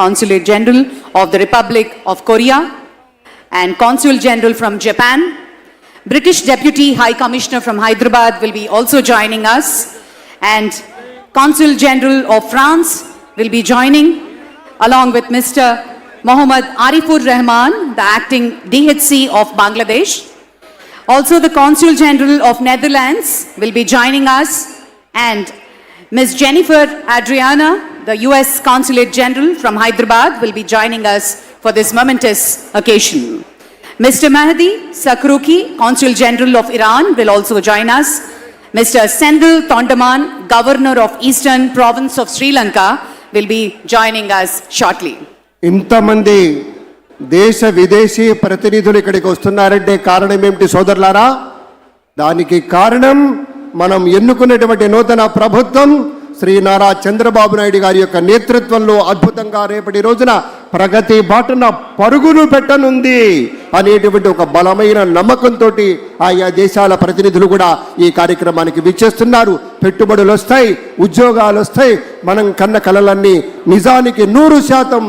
Consulate General of the Republic of Korea and Consul General from Japan. British Deputy High Commissioner from Hyderabad will be also joining us, and Consul General of France will be joining, along with Mr. Mohammad Arifur Rahman, the acting DHC of Bangladesh. Also, the Consul General of Netherlands will be joining us, and Ms. Jennifer Adriana, the US Consulate General from Hyderabad, will be joining us for this momentous occasion. Mr. Mahdi Sakruki, Consul General of Iran, will also join us. Mr. Sendil Tondaman, Governor of Eastern Province of Sri Lanka, will be joining us shortly. ఇంతమంది దేశ విదేశీ ప్రతినిధులు ఇక్కడికి వస్తున్నారంటే కారణం ఏమిటి సోదరులారా? దానికి కారణం మనం ఎన్నుకున్నటువంటి నూతన ప్రభుత్వం శ్రీ నారా చంద్రబాబు నాయుడు గారి యొక్క నేతృత్వంలో అద్భుతంగా రేపటి రోజున ప్రగతి బాటన పరుగులు పెట్టనుంది అనేటువంటి ఒక బలమైన నమ్మకంతో ఆయా దేశాల ప్రతినిధులు కూడా ఈ కార్యక్రమానికి విచ్చేస్తున్నారు. పెట్టుబడులు వస్తాయి, ఉద్యోగాలు వస్తాయి, మనం కన్న కలలన్నీ నిజానికి 100%